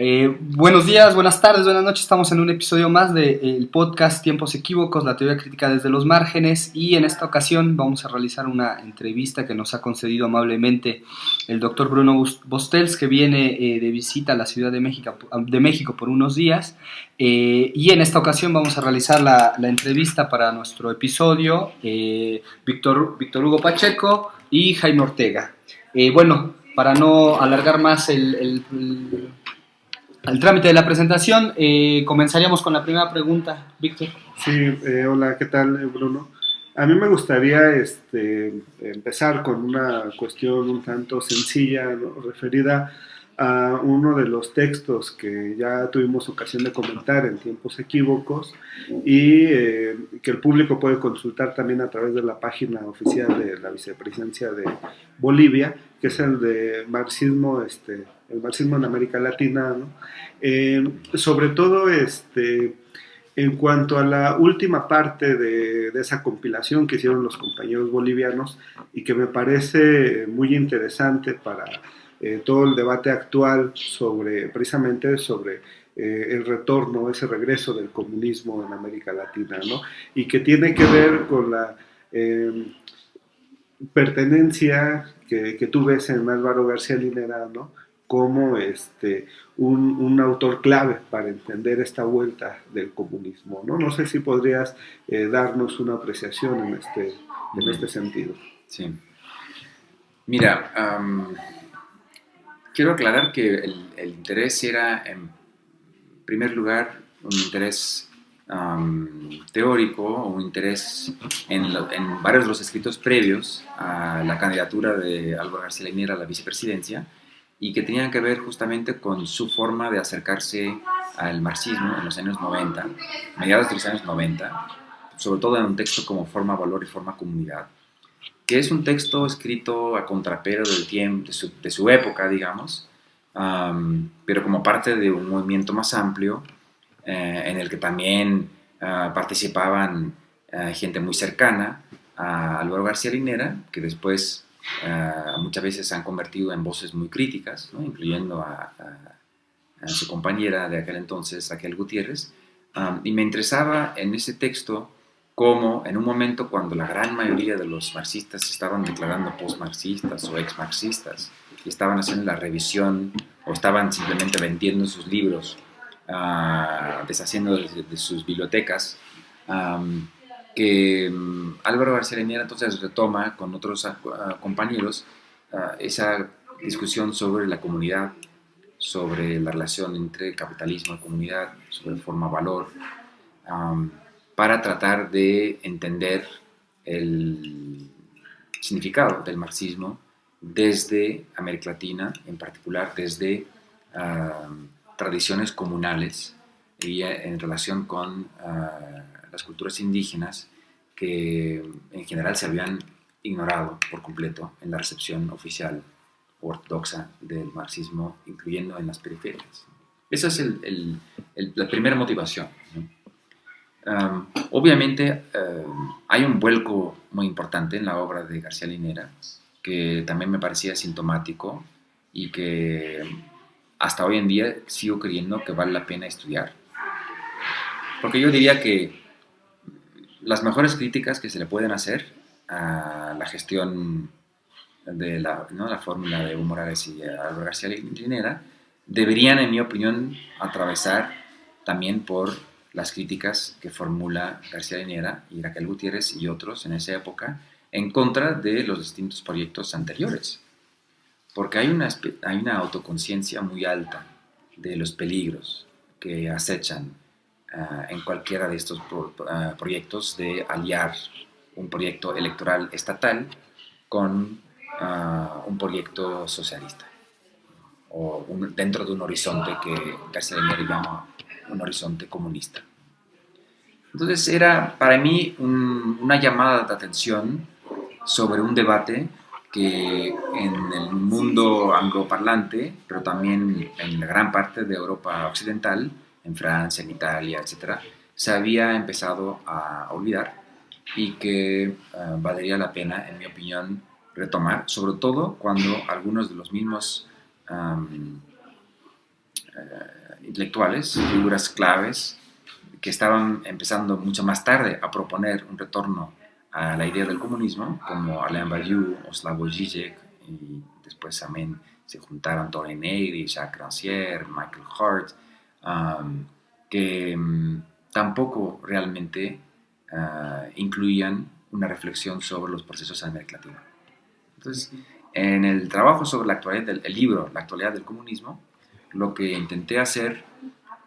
Buenos días, buenas tardes, buenas noches. Estamos en un episodio más del podcast Tiempos Equívocos, la teoría crítica desde los márgenes. Y en esta ocasión vamos a realizar una entrevista que nos ha concedido amablemente el doctor Bruno Bostels, que viene de visita a la Ciudad de México por unos días. Y en esta ocasión vamos a realizar la entrevista para nuestro episodio Víctor Hugo Pacheco y Jaime Ortega. Bueno, para no alargar más al trámite de la presentación, comenzaríamos con la primera pregunta, Víctor. Sí, hola, ¿qué tal, Bruno? A mí me gustaría empezar con una cuestión un tanto sencilla, ¿no? Referida a uno de los textos que ya tuvimos ocasión de comentar en Tiempos Equívocos y que el público puede consultar también a través de la página oficial de la Vicepresidencia de Bolivia, que es el de marxismo, el marxismo en América Latina, ¿no? Sobre todo en cuanto a la última parte de esa compilación que hicieron los compañeros bolivianos y que me parece muy interesante para todo el debate actual precisamente sobre el retorno, ese regreso del comunismo en América Latina, ¿no? Y que tiene que ver con la pertenencia que tú ves en Álvaro García Linera, ¿no? Como un autor clave para entender esta vuelta del comunismo, ¿no? No sé si podrías darnos una apreciación en este sentido. Sí. Mira, quiero aclarar que el interés era, en primer lugar, un interés teórico, o un interés en varios de los escritos previos a la candidatura de Álvaro García Linera a la vicepresidencia, y que tenían que ver justamente con su forma de acercarse al marxismo en los años 90, mediados de los años 90, sobre todo en un texto como Forma, Valor y Forma, Comunidad, que es un texto escrito a contrapelo del tiempo, de su época, digamos, pero como parte de un movimiento más amplio, en el que también participaban gente muy cercana a Álvaro García Linera, que después muchas veces se han convertido en voces muy críticas, ¿no? Incluyendo a su compañera de aquel entonces, Raquel Gutiérrez. Y me interesaba en ese texto cómo en un momento cuando la gran mayoría de los marxistas se estaban declarando postmarxistas o exmarxistas y estaban haciendo la revisión o estaban simplemente vendiendo sus libros, deshaciendo de sus bibliotecas, que Álvaro García Linera entonces retoma con otros compañeros esa discusión sobre la comunidad, sobre la relación entre capitalismo y comunidad, sobre forma-valor, para tratar de entender el significado del marxismo desde América Latina, en particular desde tradiciones comunales y en relación con las culturas indígenas que en general se habían ignorado por completo en la recepción oficial ortodoxa del marxismo, incluyendo en las periferias. Esa es la primera motivación, ¿no? Obviamente hay un vuelco muy importante en la obra de García Linera que también me parecía sintomático y que hasta hoy en día sigo creyendo que vale la pena estudiar. Porque yo diría que las mejores críticas que se le pueden hacer a la gestión de la fórmula de Evo Morales y Álvaro García Linera deberían, en mi opinión, atravesar también por las críticas que formula García Linera y Raquel Gutiérrez y otros en esa época en contra de los distintos proyectos anteriores. Porque hay una autoconciencia muy alta de los peligros que acechan en cualquiera de estos proyectos de aliar un proyecto electoral estatal con un proyecto socialista o dentro de un horizonte que García Linera llama un horizonte comunista. Entonces era para mí una llamada de atención sobre un debate que en el mundo angloparlante, pero también en la gran parte de Europa occidental, en Francia, en Italia, etc., se había empezado a olvidar y que valdría la pena, en mi opinión, retomar, sobre todo cuando algunos de los mismos intelectuales, figuras claves, que estaban empezando mucho más tarde a proponer un retorno a la idea del comunismo, como Alain Badiou o Slavoj Žižek, y después también se juntaron Thorin Negri, Jacques Rancière, Michael Hart, que tampoco realmente incluían una reflexión sobre los procesos en América Latina. Entonces, en el trabajo sobre la actualidad del libro, La actualidad del comunismo, lo que intenté hacer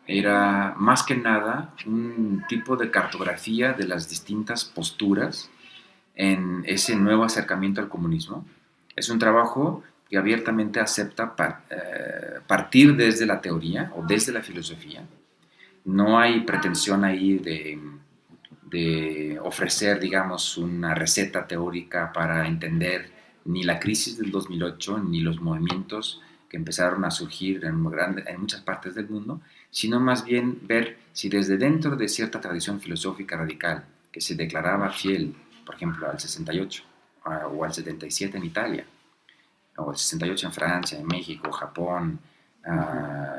era más que nada un tipo de cartografía de las distintas posturas en ese nuevo acercamiento al comunismo. Es un trabajo que abiertamente acepta partir desde la teoría o desde la filosofía. No hay pretensión ahí de ofrecer, digamos, una receta teórica para entender ni la crisis del 2008 ni los movimientos que empezaron a surgir en muchas partes del mundo, sino más bien ver si desde dentro de cierta tradición filosófica radical que se declaraba fiel, por ejemplo, al 68 o al 77 en Italia, o al 68 en Francia, en México, Japón,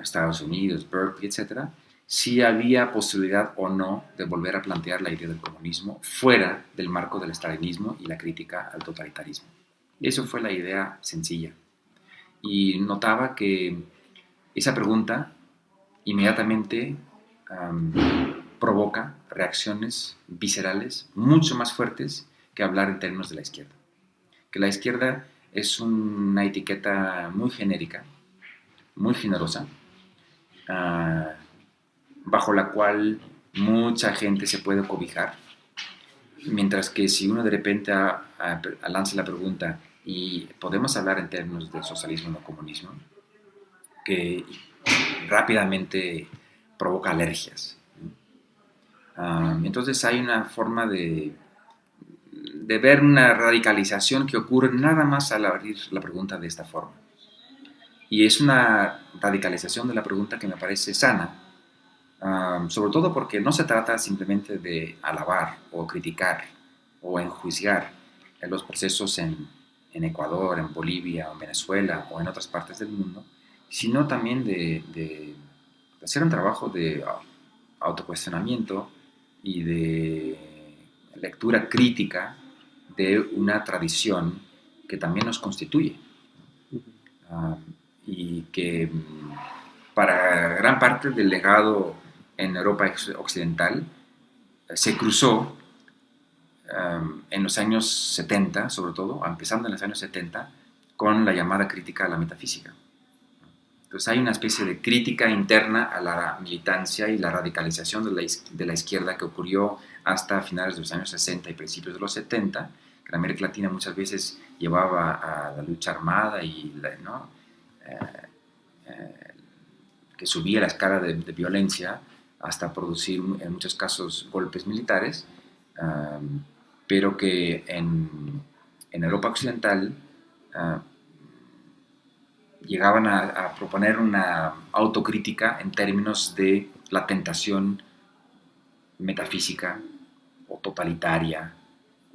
Estados Unidos, Berkeley, etc., si había posibilidad o no de volver a plantear la idea del comunismo fuera del marco del estalinismo y la crítica al totalitarismo. Eso fue la idea sencilla. Y notaba que esa pregunta inmediatamente provoca reacciones viscerales mucho más fuertes que hablar en términos de la izquierda. Que la izquierda es una etiqueta muy genérica, muy generosa, bajo la cual mucha gente se puede cobijar, mientras que si uno de repente lanza la pregunta y podemos hablar en términos de socialismo o no comunismo, que rápidamente provoca alergias. Entonces hay una forma de ver una radicalización que ocurre nada más al abrir la pregunta de esta forma. Y es una radicalización de la pregunta que me parece sana, sobre todo porque no se trata simplemente de alabar o criticar o enjuiciar los procesos en Ecuador, en Bolivia, en Venezuela o en otras partes del mundo, sino también de hacer un trabajo de autocuestionamiento y de lectura crítica de una tradición que también nos constituye y que para gran parte del legado en Europa occidental se cruzó en los años 70, sobre todo, empezando en los años 70, con la llamada crítica a la metafísica. Entonces hay una especie de crítica interna a la militancia y la radicalización de la izquierda que ocurrió hasta finales de los años 60 y principios de los 70, que en América Latina muchas veces llevaba a la lucha armada y que subía la escala de violencia hasta producir en muchos casos golpes militares, pero que en Europa occidental llegaban a proponer una autocrítica en términos de la tentación metafísica o totalitaria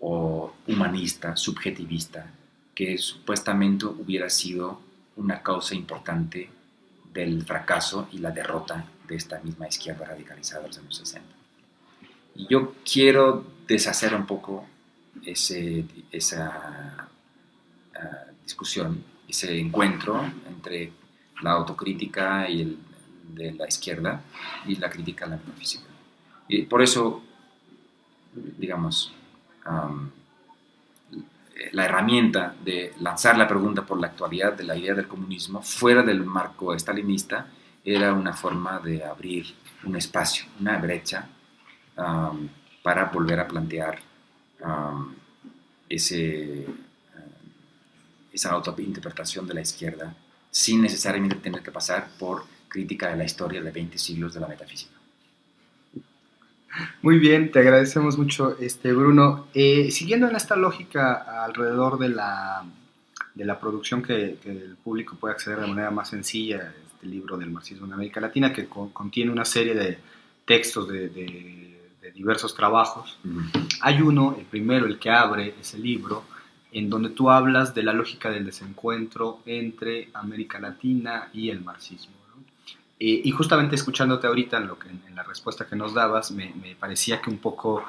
o humanista, subjetivista, que supuestamente hubiera sido una causa importante del fracaso y la derrota de esta misma izquierda radicalizada de los años 60. Y yo quiero deshacer un poco esa discusión, ese encuentro entre la autocrítica de la izquierda y la crítica a la metafísica. Y por eso, digamos, la herramienta de lanzar la pregunta por la actualidad de la idea del comunismo fuera del marco estalinista era una forma de abrir un espacio, una brecha para volver a plantear esa autointerpretación de la izquierda sin necesariamente tener que pasar por crítica de la historia de 20 siglos de la metafísica. Muy bien, te agradecemos mucho, Bruno. Siguiendo en esta lógica alrededor de la producción que el público puede acceder de manera más sencilla, este libro del marxismo en América Latina, que contiene una serie de textos de diversos trabajos. Hay uno, el primero, el que abre ese libro, en donde tú hablas de la lógica del desencuentro entre América Latina y el marxismo, ¿no? Y justamente escuchándote ahorita en la respuesta que nos dabas, me parecía que un poco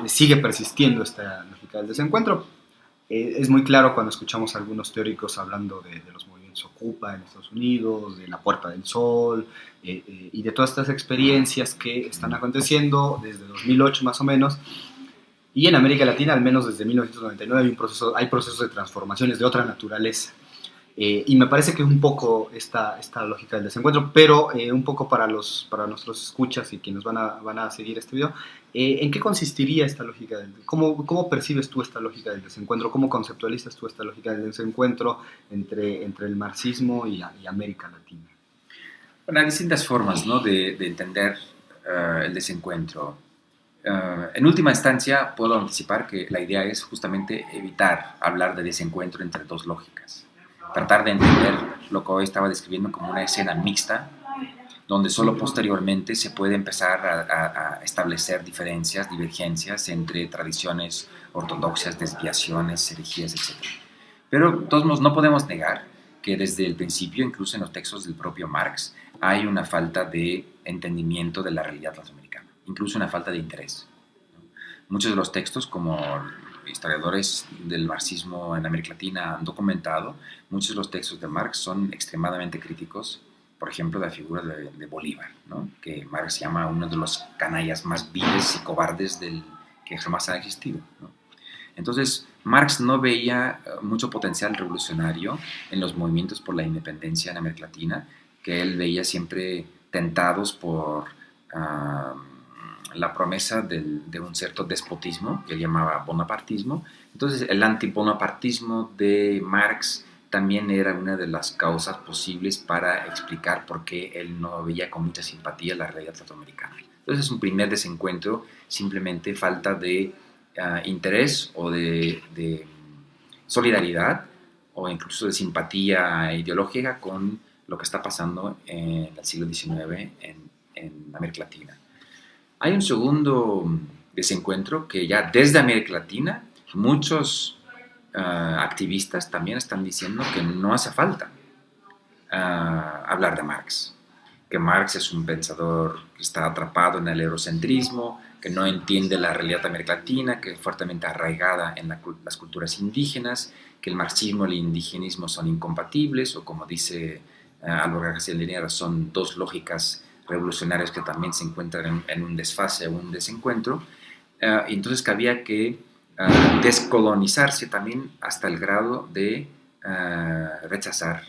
sigue persistiendo esta lógica del desencuentro. Es muy claro cuando escuchamos a algunos teóricos hablando de los movimientos Ocupa en Estados Unidos, de la Puerta del Sol, y de todas estas experiencias que están aconteciendo desde 2008 más o menos. Y en América Latina, al menos desde 1999, hay procesos de transformaciones de otra naturaleza. Y me parece que es un poco esta lógica del desencuentro, pero un poco para nuestros escuchas y quienes van a seguir este video, ¿en qué consistiría esta lógica? ¿Cómo percibes tú esta lógica del desencuentro? ¿Cómo conceptualizas tú esta lógica del desencuentro entre el marxismo y América Latina? Bueno, hay distintas formas, ¿no?, de entender el desencuentro. En última instancia, puedo anticipar que la idea es justamente evitar hablar de desencuentro entre dos lógicas. Tratar de entender lo que hoy estaba describiendo como una escena mixta, donde solo posteriormente se puede empezar a establecer diferencias, divergencias entre tradiciones ortodoxas, desviaciones, herejías, etc. Pero, de todos modos, no podemos negar que desde el principio, incluso en los textos del propio Marx, hay una falta de entendimiento de la realidad latinoamericana, incluso una falta de interés. Muchos de los textos, como historiadores del marxismo en América Latina han documentado, muchos de los textos de Marx son extremadamente críticos, por ejemplo, de la figura de Bolívar, ¿no?, que Marx llama uno de los canallas más viles y cobardes que jamás han existido, ¿no? Entonces, Marx no veía mucho potencial revolucionario en los movimientos por la independencia en América Latina, que él veía siempre tentados por la promesa de un cierto despotismo, que él llamaba bonapartismo. Entonces, el antibonapartismo de Marx también era una de las causas posibles para explicar por qué él no veía con mucha simpatía la realidad latinoamericana. Entonces, es un primer desencuentro, simplemente falta de interés o de solidaridad o incluso de simpatía ideológica con lo que está pasando en el siglo XIX en América Latina. Hay un segundo desencuentro que ya desde América Latina muchos activistas también están diciendo que no hace falta hablar de Marx, que Marx es un pensador que está atrapado en el eurocentrismo, que no entiende la realidad de América Latina, que es fuertemente arraigada en las culturas indígenas, que el marxismo y el indigenismo son incompatibles, o como dice Álvaro García Linera, son dos lógicas revolucionarias que también se encuentran en un desfase o un desencuentro. Entonces que había que descolonizarse también hasta el grado de rechazar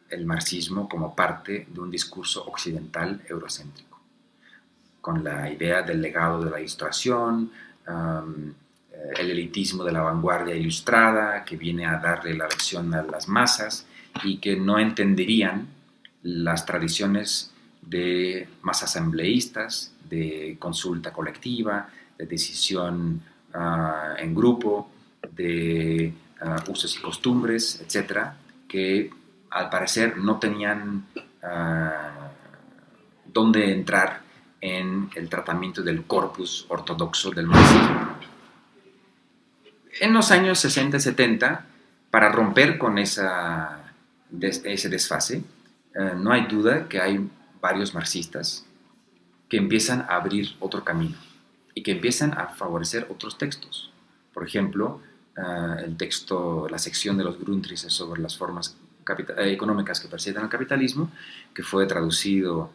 el marxismo como parte de un discurso occidental eurocéntrico, con la idea del legado de la Ilustración, el elitismo de la vanguardia ilustrada que viene a darle la lección a las masas y que no entenderían las tradiciones de más asambleístas, de consulta colectiva, de decisión en grupo, de usos y costumbres, etcétera, que al parecer no tenían dónde entrar en el tratamiento del corpus ortodoxo del marxismo. En los años 60 y 70, para romper con ese desfase, no hay duda que hay varios marxistas que empiezan a abrir otro camino y que empiezan a favorecer otros textos. Por ejemplo, la sección de los Grundrisse sobre las formas económicas que presiden al capitalismo, que fue traducido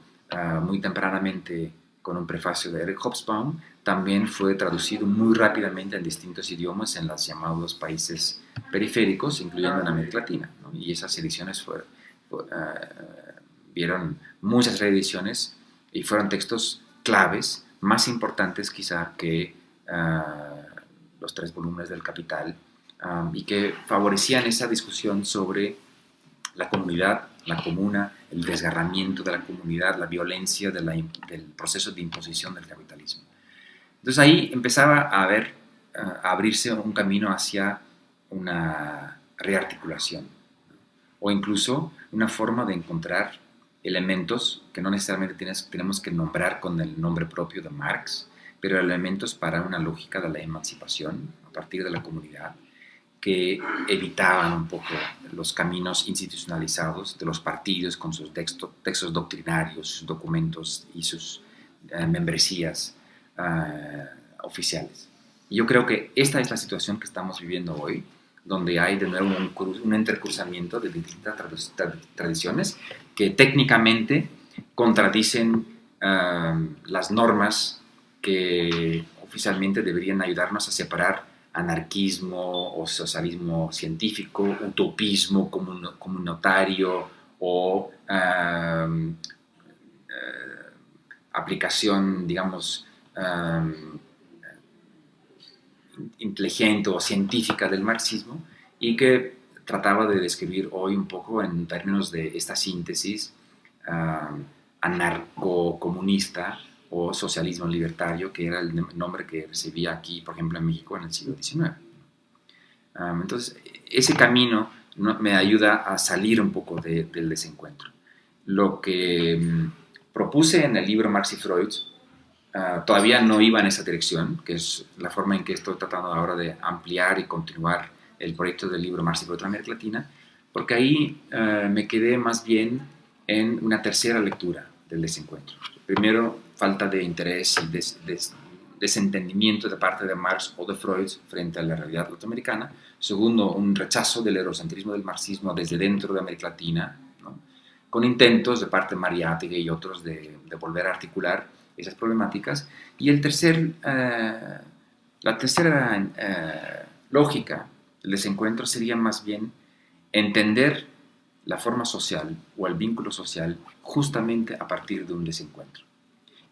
muy tempranamente con un prefacio de Eric Hobsbawm, también fue traducido muy rápidamente en distintos idiomas en los llamados países periféricos, incluyendo en América Latina, ¿no? Y esas ediciones vieron muchas reediciones y fueron textos claves, más importantes quizá que los 3 volúmenes del Capital, y que favorecían esa discusión sobre la comunidad, la comuna, el desgarramiento de la comunidad, la violencia del proceso de imposición del capitalismo. Entonces ahí empezaba a abrirse un camino hacia una rearticulación, o incluso una forma de encontrar elementos que no necesariamente tenemos que nombrar con el nombre propio de Marx, pero elementos para una lógica de la emancipación a partir de la comunidad, que evitaban un poco los caminos institucionalizados de los partidos con sus textos doctrinarios, sus documentos y sus membresías oficiales. Y yo creo que esta es la situación que estamos viviendo hoy, donde hay de nuevo un entrecruzamiento de distintas tradiciones que técnicamente contradicen las normas que oficialmente deberían ayudarnos a separar anarquismo o socialismo científico, utopismo comunitario o aplicación, digamos, inteligente o científica del marxismo, y que trataba de describir hoy un poco en términos de esta síntesis anarcocomunista o socialismo libertario, que era el nombre que recibía aquí, por ejemplo, en México en el siglo XIX. Entonces, ese camino me ayuda a salir un poco del desencuentro. Lo que propuse en el libro Marx y Freud todavía no iba en esa dirección, que es la forma en que estoy tratando ahora de ampliar y continuar el proyecto del libro Marx y Freud en América Latina, porque ahí me quedé más bien en una tercera lectura del desencuentro. Primero, falta de interés y desentendimiento de parte de Marx o de Freud frente a la realidad latinoamericana. Segundo, un rechazo del eurocentrismo del marxismo desde dentro de América Latina, ¿no?, con intentos de parte de Mariátegui y otros de volver a articular esas problemáticas. Y la tercera lógica del desencuentro sería más bien entender la forma social o el vínculo social justamente a partir de un desencuentro.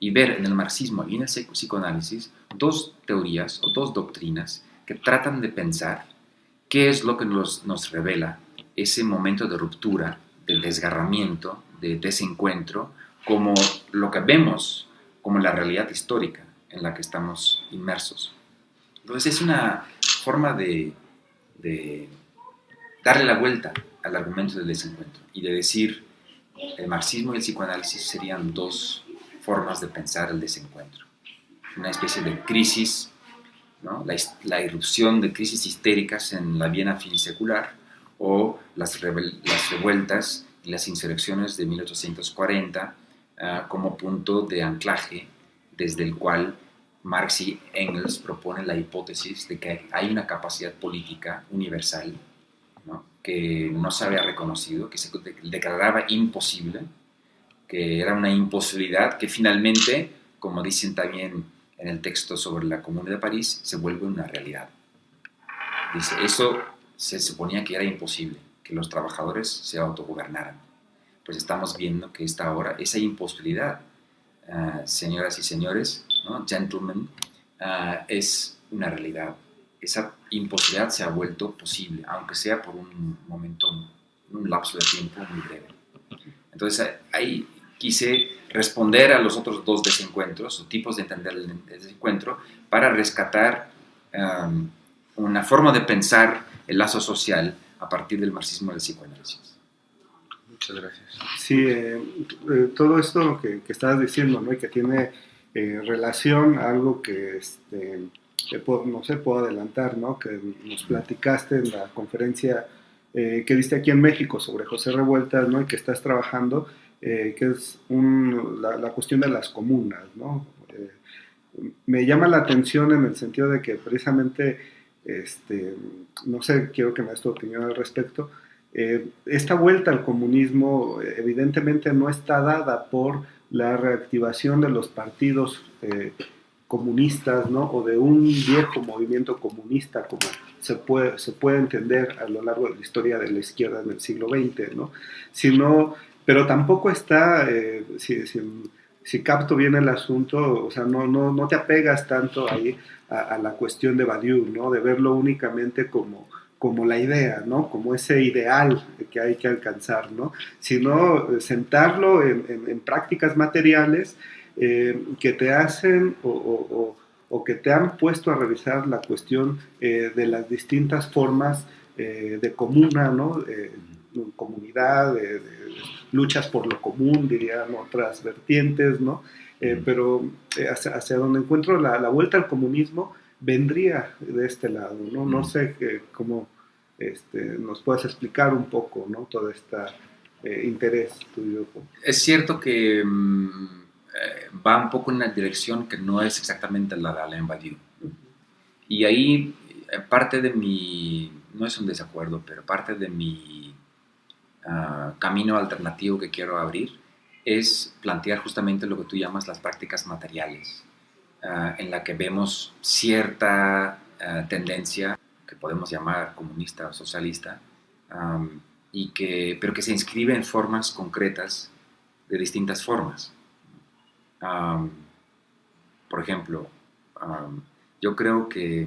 Y ver en el marxismo y en el psicoanálisis dos teorías o dos doctrinas que tratan de pensar qué es lo que nos revela ese momento de ruptura, de desgarramiento, de desencuentro, como lo que vemos como la realidad histórica en la que estamos inmersos. Entonces es una forma de darle la vuelta al argumento del desencuentro y de decir el marxismo y el psicoanálisis serían dos formas de pensar el desencuentro. Una especie de crisis, ¿no?, la irrupción de crisis histéricas en la Viena finisecular, o las revueltas y las insurrecciones de 1840 como punto de anclaje desde el cual Marx y Engels proponen la hipótesis de que hay una capacidad política universal, ¿no?, que no se había reconocido, que se declaraba imposible, que era una imposibilidad que finalmente, como dicen también en el texto sobre la Comuna de París, se vuelve una realidad. Dice, eso se suponía que era imposible, que los trabajadores se autogobernaran. Pues estamos viendo que esta ahora, esa imposibilidad, señoras y señores, ¿no?, gentlemen, es una realidad. Esa imposibilidad se ha vuelto posible, aunque sea por un momento, un lapso de tiempo muy breve. Entonces ahí quise responder a los otros dos desencuentros, o tipos de entender el desencuentro, para rescatar una forma de pensar el lazo social a partir del marxismo y del psicoanálisis. Muchas gracias. Sí, todo esto que estabas diciendo, ¿no?, y que tiene relación a algo que no sé, puedo adelantar, ¿no?, que nos platicaste en la conferencia que diste aquí en México sobre José Revueltas, ¿no?, y que estás trabajando, que es la cuestión de las comunas, ¿no? Me llama la atención en el sentido de que precisamente, no sé, quiero que me des tu opinión al respecto. Esta vuelta al comunismo evidentemente no está dada por la reactivación de los partidos comunistas, ¿no?, o de un viejo movimiento comunista como se puede entender a lo largo de la historia de la izquierda en el siglo XX, ¿no?, pero tampoco está, si capto bien el asunto, o sea, no te apegas tanto ahí a la cuestión de Badiou, ¿no?, de verlo únicamente como la idea, ¿no?, como ese ideal que hay que alcanzar, ¿no?, sino sentarlo en prácticas materiales que te hacen o que te han puesto a revisar la cuestión de las distintas formas de comuna, ¿no?, comunidad, de luchas por lo común, dirían otras vertientes, ¿no? Pero hacia donde encuentro la vuelta al comunismo vendría de este lado, ¿no? No sé cómo nos puedas explicar un poco, ¿no? Todo este interés tuyo. Es cierto que va un poco en una dirección que no es exactamente la de Alain Badiou. Y ahí parte de mi, no es un desacuerdo, pero parte de mi camino alternativo que quiero abrir es plantear justamente lo que tú llamas las prácticas materiales, en la que vemos cierta tendencia que podemos llamar comunista o socialista, pero que se inscribe en formas concretas de distintas formas. Por ejemplo, yo creo que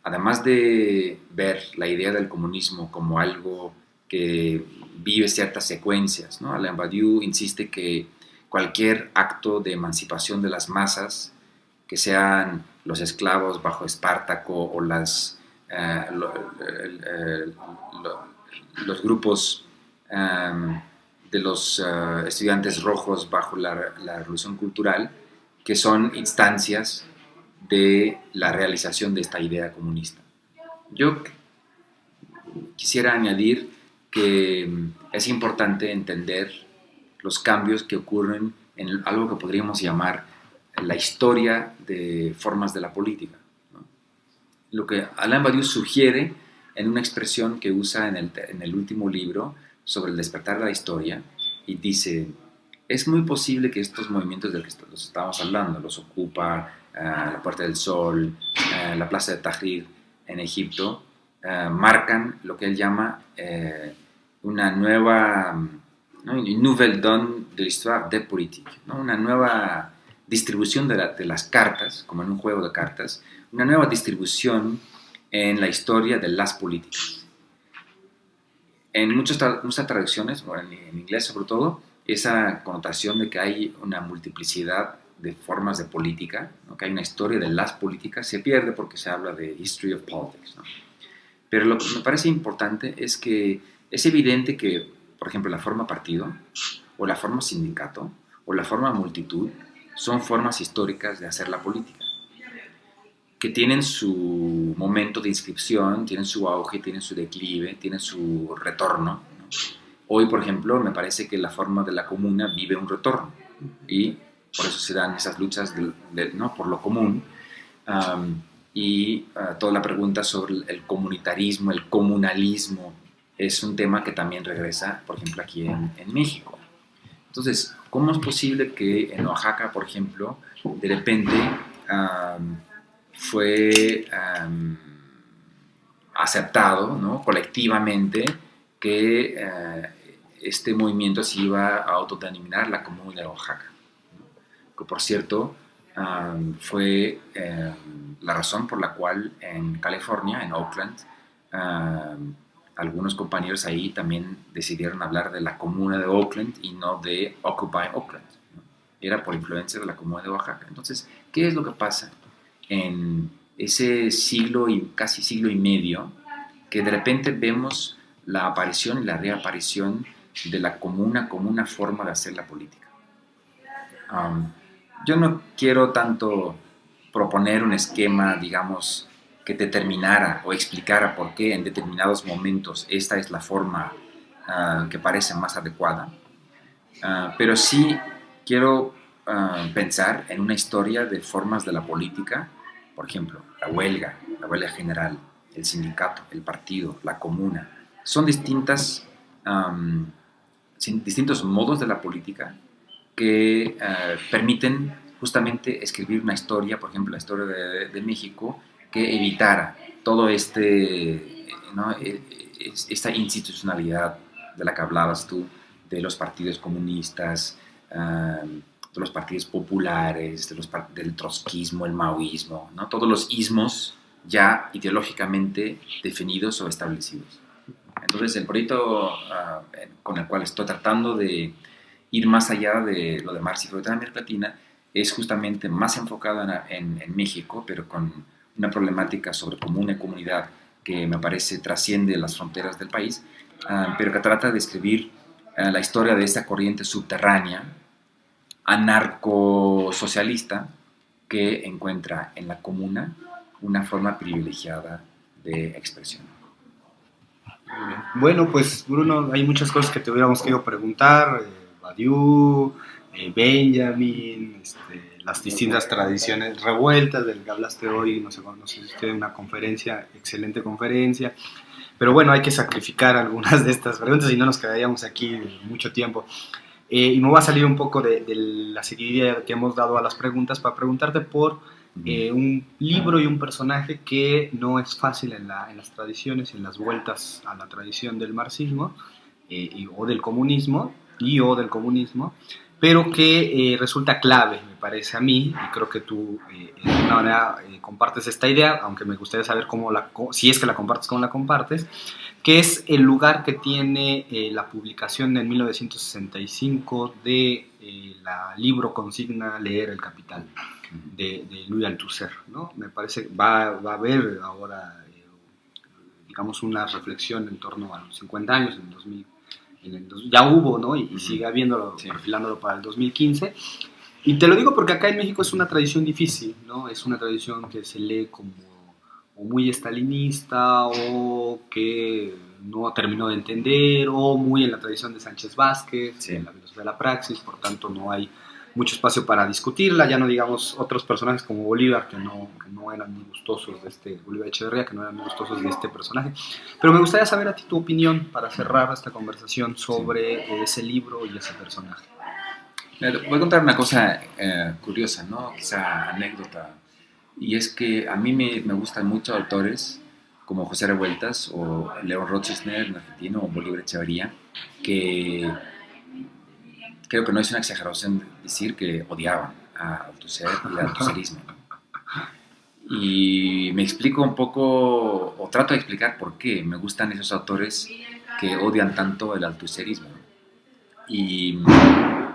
además de ver la idea del comunismo como algo que vive ciertas secuencias, ¿no? Alain Badiou insiste que cualquier acto de emancipación de las masas, que sean los esclavos bajo Espartaco o los grupos de los estudiantes rojos bajo la Revolución Cultural, que son instancias de la realización de esta idea comunista. Yo quisiera añadir que es importante entender los cambios que ocurren en algo que podríamos llamar la historia de formas de la política, ¿no? Lo que Alain Badiou sugiere en una expresión que usa en el último libro sobre el despertar de la historia, y dice: es muy posible que estos movimientos de los que los estamos hablando, los Ocupa, la Puerta del Sol, la Plaza de Tahrir en Egipto, marcan lo que él llama una nueva, ¿no? Une nouvelle donne de l'histoire des politiques, ¿no? Una nueva distribución de las cartas, como en un juego de cartas, una nueva distribución en la historia de las políticas. En muchas traducciones, en inglés sobre todo, esa connotación de que hay una multiplicidad de formas de política, ¿no? Que hay una historia de las políticas, se pierde porque se habla de history of politics, ¿no? Pero lo que me parece importante es que es evidente que, por ejemplo, la forma partido, o la forma sindicato, o la forma multitud, son formas históricas de hacer la política, que tienen su momento de inscripción, tienen su auge, tienen su declive, tienen su retorno, ¿no? Hoy, por ejemplo, me parece que la forma de la comuna vive un retorno, y por eso se dan esas luchas ¿no? por lo común, toda la pregunta sobre el comunitarismo, el comunalismo, es un tema que también regresa, por ejemplo, aquí en México. Entonces, ¿cómo es posible que en Oaxaca, por ejemplo, de repente fue aceptado, ¿no? colectivamente, que este movimiento se iba a autodenominar la Comuna de Oaxaca? Que, por cierto, fue la razón por la cual en California, en Oakland, algunos compañeros ahí también decidieron hablar de la Comuna de Oakland y no de Occupy Oakland, ¿no? Era por influencia de la Comuna de Oaxaca. Entonces, ¿qué es lo que pasa en ese siglo y casi siglo y medio, que de repente vemos la aparición y la reaparición de la comuna como una forma de hacer la política? Yo no quiero tanto proponer un esquema, digamos, que determinara o explicara por qué en determinados momentos esta es la forma que parece más adecuada, pero sí quiero pensar en una historia de formas de la política, por ejemplo, la huelga general, el sindicato, el partido, la comuna. Son distintos modos de la política que permiten justamente escribir una historia, por ejemplo, la historia de México, que evitara todo ¿no? esta institucionalidad de la que hablabas tú, de los partidos comunistas, de los partidos populares, del trotskismo, el maoísmo, ¿no? Todos los ismos ya ideológicamente definidos o establecidos. Entonces, el proyecto con el cual estoy tratando de ir más allá de lo de Marx y Freud en América Latina es justamente más enfocado en México, pero con una problemática sobre comuna y comunidad que me parece trasciende las fronteras del país, pero que trata de escribir la historia de esta corriente subterránea, anarcosocialista, que encuentra en la comuna una forma privilegiada de expresión. Muy bien. Bueno, pues Bruno, hay muchas cosas que te hubiéramos querido preguntar. Badiou, Benjamin, las distintas tradiciones revueltas del que hablaste hoy, no sé si usted una conferencia, excelente conferencia. Pero bueno, hay que sacrificar algunas de estas preguntas y no nos quedaríamos aquí mucho tiempo. Y me voy a salir un poco de la seguidilla que hemos dado a las preguntas para preguntarte por un libro y un personaje que no es fácil en las tradiciones, en las vueltas a la tradición del marxismo o del comunismo, pero que resulta clave, me parece a mí, y creo que tú de alguna manera compartes esta idea, aunque me gustaría saber si es que la compartes, cómo la compartes, que es el lugar que tiene la publicación en 1965 de la libro consigna Leer el Capital de Louis Althusser, ¿no? Me parece que va a haber ahora, digamos, una reflexión en torno a los 50 años, en 2000, ya hubo, ¿no? Y sigue habiéndolo, sí, perfilándolo para el 2015. Y te lo digo porque acá en México es una tradición difícil, ¿no? Es una tradición que se lee como o muy estalinista o que no terminó de entender o muy en la tradición de Sánchez Vázquez, sí, en la filosofía de la praxis, por tanto no hay mucho espacio para discutirla, ya no digamos otros personajes como Bolívar que no eran muy gustosos de Bolívar Echeverría, que no eran muy gustosos de este personaje. Pero me gustaría saber a ti tu opinión para cerrar esta conversación sobre sí, ese libro y ese personaje. Voy a contar una cosa curiosa, ¿no? Quizá anécdota, y es que a mí me gustan mucho autores como José Revueltas o León Rochesner en argentino o Bolívar Echeverría, que creo que no es una exageración decir que odiaban a Althusser y al althusserismo. Y me explico un poco, o trato de explicar por qué me gustan esos autores que odian tanto el althusserismo. Y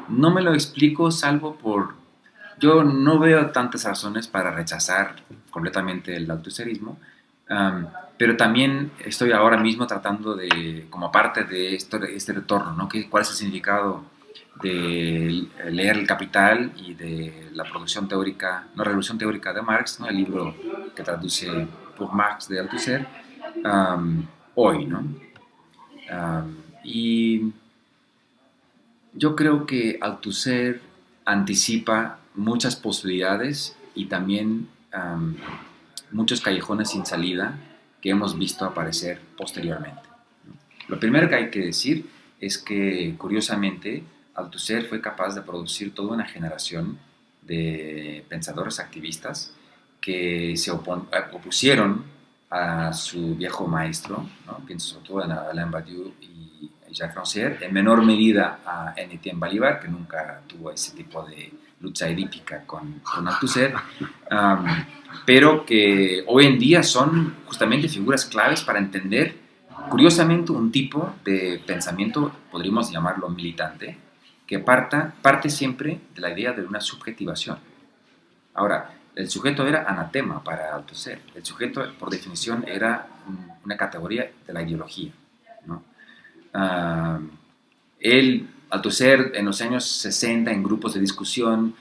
no me lo explico salvo por... Yo no veo tantas razones para rechazar completamente el althusserismo, pero también estoy ahora mismo tratando de, como parte de este retorno, ¿no? ¿Cuál es el significado de leer El Capital y de la producción teórica, no, Revolución Teórica de Marx, ¿no? El libro que traduce por Marx de Althusser, hoy, ¿no? Y yo creo que Althusser anticipa muchas posibilidades y también muchos callejones sin salida que hemos visto aparecer posteriormente. Lo primero que hay que decir es que, curiosamente, Althusser fue capaz de producir toda una generación de pensadores activistas que se opusieron a su viejo maestro, ¿no? Pienso sobre todo en Alain Badiou y Jacques Rancière, en menor medida a Etienne Balibar, que nunca tuvo ese tipo de lucha edípica con Althusser, pero que hoy en día son justamente figuras claves para entender, curiosamente, un tipo de pensamiento, podríamos llamarlo militante, que parte siempre de la idea de una subjetivación. Ahora, el sujeto era anatema para Althusser. El sujeto, por definición, era una categoría de la ideología, ¿no? Althusser, en los años 60, en grupos de discusión,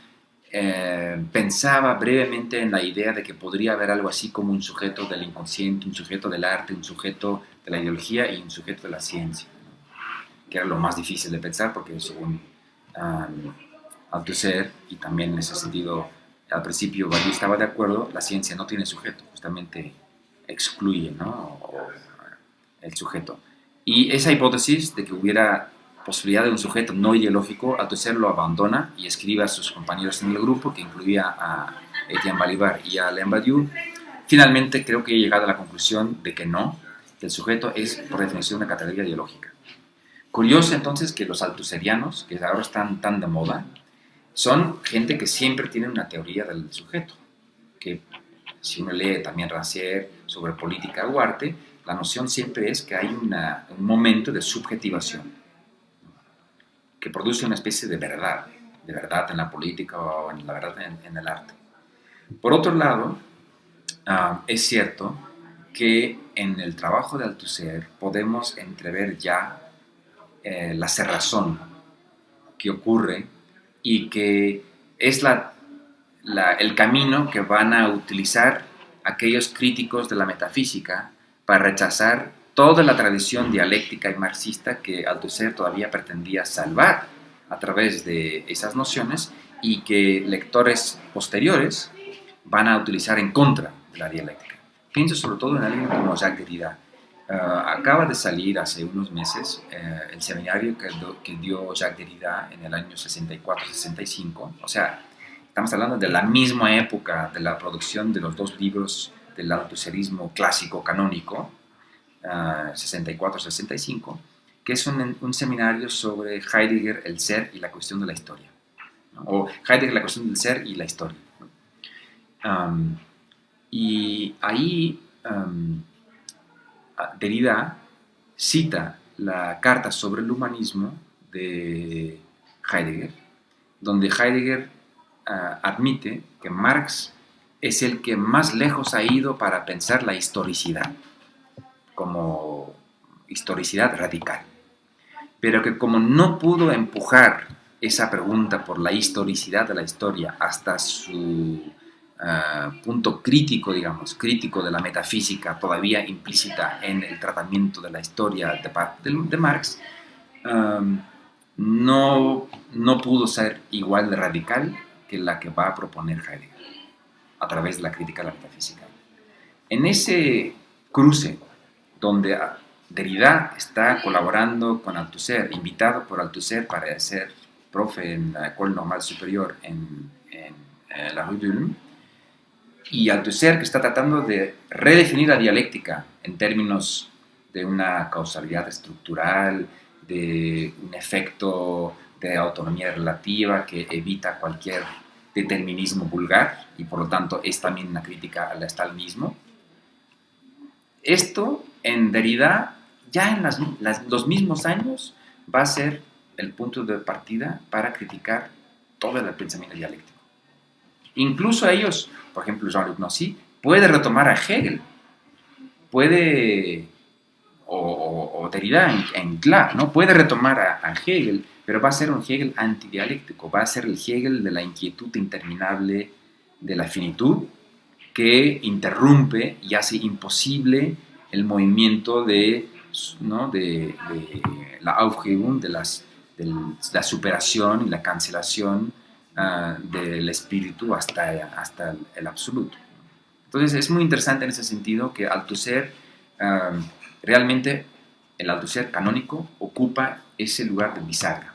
pensaba brevemente en la idea de que podría haber algo así como un sujeto del inconsciente, un sujeto del arte, un sujeto de la ideología y un sujeto de la ciencia, ¿no? Que era lo más difícil de pensar porque según Althusser, y también en ese sentido al principio Badiou estaba de acuerdo, la ciencia no tiene sujeto, justamente excluye, ¿no? El sujeto. Y esa hipótesis de que hubiera posibilidad de un sujeto no ideológico, Althusser lo abandona y escribe a sus compañeros en el grupo, que incluía a Etienne Balibar y a Alain Badiou. Finalmente creo que he llegado a la conclusión de que no, que el sujeto es por definición una categoría ideológica. Curioso entonces que los althusserianos, que ahora están tan de moda, son gente que siempre tiene una teoría del sujeto, que si uno lee también Rancière sobre política o arte, la noción siempre es que hay un momento de subjetivación, que produce una especie de verdad en la política o en la verdad en el arte. Por otro lado, es cierto que en el trabajo de Althusser podemos entrever ya la cerrazón que ocurre y que es el camino que van a utilizar aquellos críticos de la metafísica para rechazar toda la tradición dialéctica y marxista que Althusser todavía pretendía salvar a través de esas nociones y que lectores posteriores van a utilizar en contra de la dialéctica. Pienso sobre todo en alguien como Jacques Derrida. Acaba de salir hace unos meses el seminario que dio Jacques Derrida en el año 64-65. O sea, estamos hablando de la misma época de la producción de los dos libros del althusserismo clásico canónico, 64-65, que es un seminario sobre Heidegger, el ser y la cuestión de la historia, ¿no? O Heidegger, la cuestión del ser y la historia, ¿no? Y ahí Derrida cita la carta sobre el humanismo de Heidegger, donde Heidegger admite que Marx es el que más lejos ha ido para pensar la historicidad, como historicidad radical, pero que como no pudo empujar esa pregunta por la historicidad de la historia hasta su punto crítico, digamos, crítico de la metafísica todavía implícita en el tratamiento de la historia de Marx, no pudo ser igual de radical que la que va a proponer Heidegger a través de la crítica a la metafísica. En ese cruce donde Derrida está colaborando con Althusser, invitado por Althusser para ser profe en la École Normale Supérieure en la Rue d'Ulm, y Althusser que está tratando de redefinir la dialéctica en términos de una causalidad estructural, de un efecto de autonomía relativa que evita cualquier determinismo vulgar y por lo tanto es también una crítica al stalinismo. Esto en Derrida ya en los mismos años va a ser el punto de partida para criticar todo el pensamiento dialéctico. Incluso ellos, por ejemplo Jean-Luc Nancy, puede retomar a Hegel, o Derrida en Glas, ¿no? Puede retomar a Hegel, pero va a ser un Hegel antidialéctico, va a ser el Hegel de la inquietud interminable de la finitud, que interrumpe y hace imposible el movimiento de la Aufhebung, de la superación y la cancelación del espíritu hasta el absoluto. Entonces es muy interesante en ese sentido que Althusser, realmente el Althusser canónico ocupa ese lugar de bisagra.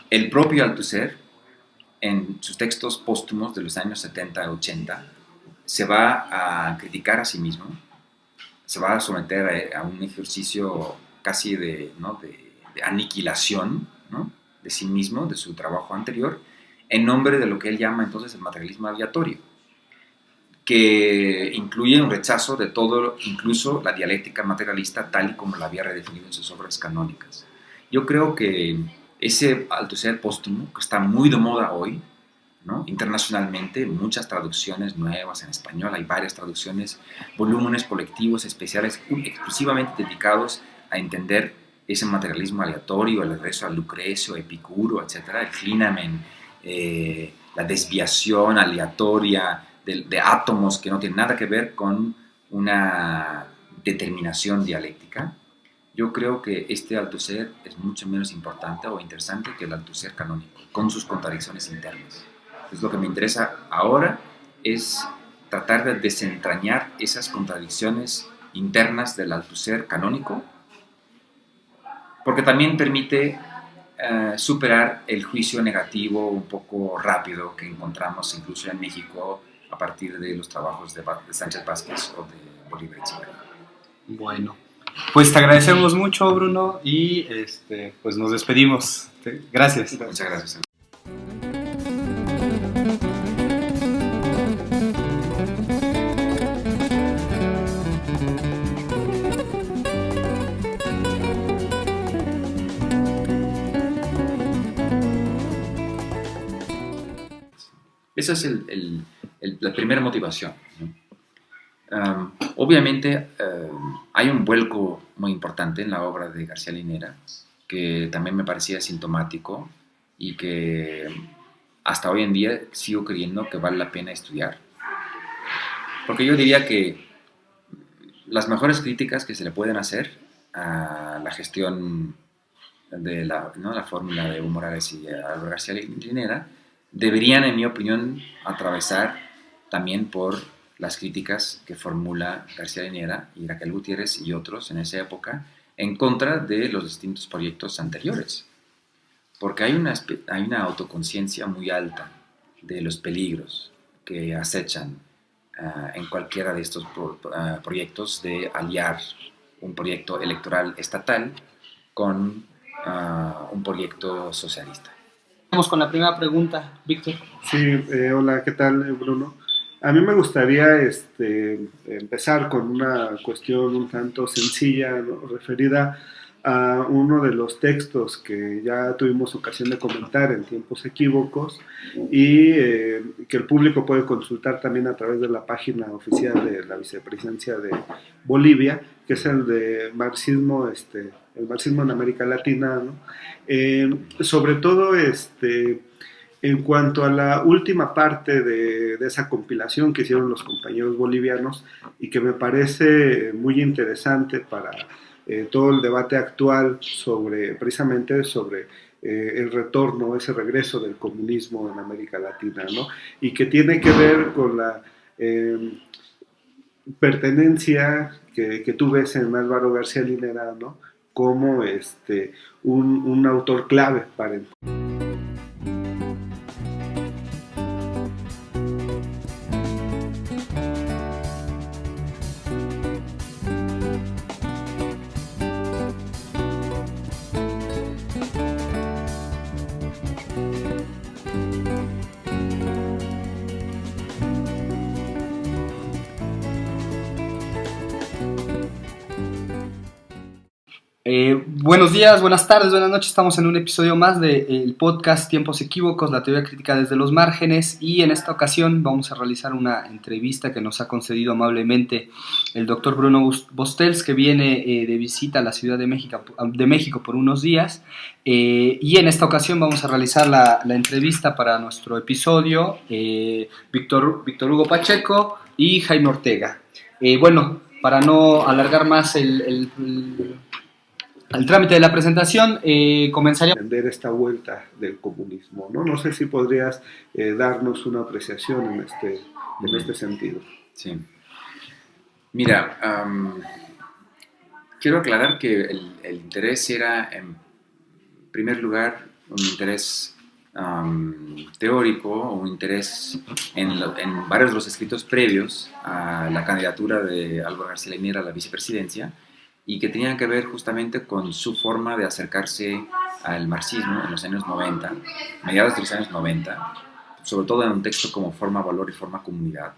El propio Althusser, en sus textos póstumos de los años 70-80, se va a criticar a sí mismo, se va a someter a un ejercicio casi de aniquilación, ¿no?, de sí mismo, de su trabajo anterior, en nombre de lo que él llama entonces el materialismo aleatorio, que incluye un rechazo de todo, incluso la dialéctica materialista tal y como la había redefinido en sus obras canónicas. Yo creo que ese Althusser póstumo, que está muy de moda hoy, ¿no?, internacionalmente, muchas traducciones nuevas en español, hay varias traducciones, volúmenes colectivos especiales exclusivamente dedicados a entender ese materialismo aleatorio, el regreso a Lucrecio, Epicuro, etc., el Clinamen, la desviación aleatoria de átomos que no tienen nada que ver con una determinación dialéctica. Yo creo que este Althusser es mucho menos importante o interesante que el Althusser canónico, con sus contradicciones internas. Entonces, lo que me interesa ahora es tratar de desentrañar esas contradicciones internas del Althusser canónico, porque también permite superar el juicio negativo un poco rápido que encontramos incluso en México a partir de los trabajos de Sánchez Vázquez o de Bolívar Echeverría. Bueno, pues te agradecemos mucho, Bruno, y pues nos despedimos. Gracias. Muchas gracias. Esa es la primera motivación, ¿no? Obviamente hay un vuelco muy importante en la obra de García Linera que también me parecía sintomático y que hasta hoy en día sigo creyendo que vale la pena estudiar. Porque yo diría que las mejores críticas que se le pueden hacer a la gestión de la fórmula de Evo Morales y Álvaro García Linera deberían, en mi opinión, atravesar también por las críticas que formula García Linera y Raquel Gutiérrez y otros en esa época en contra de los distintos proyectos anteriores. Porque hay una autoconciencia muy alta de los peligros que acechan en cualquiera de estos proyectos de aliar un proyecto electoral estatal con un proyecto socialista. Vamos con la primera pregunta, Víctor. Sí, hola, ¿qué tal, Bruno? A mí me gustaría empezar con una cuestión un tanto sencilla, ¿no? Referida a uno de los textos que ya tuvimos ocasión de comentar en tiempos equívocos y que el público puede consultar también a través de la página oficial de la Vicepresidencia de Bolivia, que es el de marxismo, el marxismo en América Latina, ¿no? Sobre todo en cuanto a la última parte de esa compilación que hicieron los compañeros bolivianos y que me parece muy interesante para todo el debate actual precisamente sobre el retorno, ese regreso del comunismo en América Latina, ¿no? Y que tiene que ver con la pertenencia que tú ves en Álvaro García Linera, ¿no? Como un autor clave para el... Buenos días, buenas tardes, buenas noches. Estamos en un episodio más del podcast Tiempos Equívocos, la teoría crítica desde los márgenes, y en esta ocasión vamos a realizar una entrevista que nos ha concedido amablemente el doctor Bruno Bostells, que viene de visita a la Ciudad de México por unos días, y en esta ocasión vamos a realizar la entrevista para nuestro episodio Víctor Hugo Pacheco y Jaime Ortega. Bueno, para no alargar más al trámite de la presentación, comenzaría... Entender esta vuelta del comunismo, ¿no? No sé si podrías darnos una apreciación en este sentido. Sí. Mira, quiero aclarar que el interés era, en primer lugar, un interés teórico, o un interés en varios de los escritos previos a la candidatura de Álvaro García Linera a la vicepresidencia, y que tenían que ver justamente con su forma de acercarse al marxismo en los años 90, mediados de los años 90, sobre todo en un texto como Forma, Valor y Forma, Comunidad,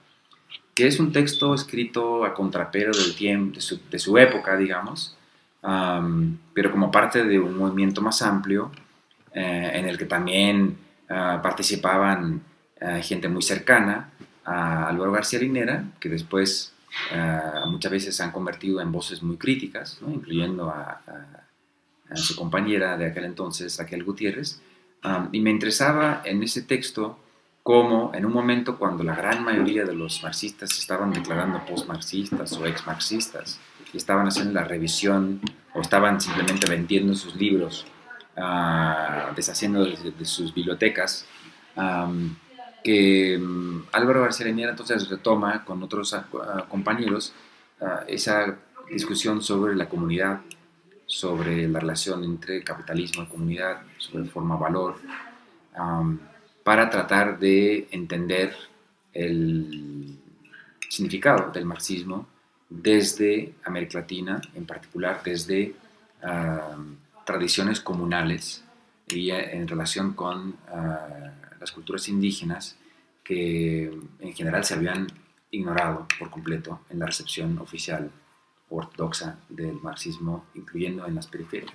que es un texto escrito a contrapelo del tiempo, de su época, digamos, pero como parte de un movimiento más amplio, en el que también participaban gente muy cercana a Álvaro García Linera, que después muchas veces se han convertido en voces muy críticas, ¿no? Incluyendo a su compañera de aquel entonces, Raquel Gutiérrez, y me interesaba en ese texto cómo en un momento cuando la gran mayoría de los marxistas se estaban declarando postmarxistas o exmarxistas y estaban haciendo la revisión o estaban simplemente vendiendo sus libros, deshaciendo de sus bibliotecas, que Álvaro García Linera entonces retoma con otros compañeros esa discusión sobre la comunidad, sobre la relación entre capitalismo y comunidad, sobre forma-valor, para tratar de entender el significado del marxismo desde América Latina, en particular desde tradiciones comunales y en relación con las culturas indígenas que en general se habían ignorado por completo en la recepción oficial ortodoxa del marxismo, incluyendo en las periferias.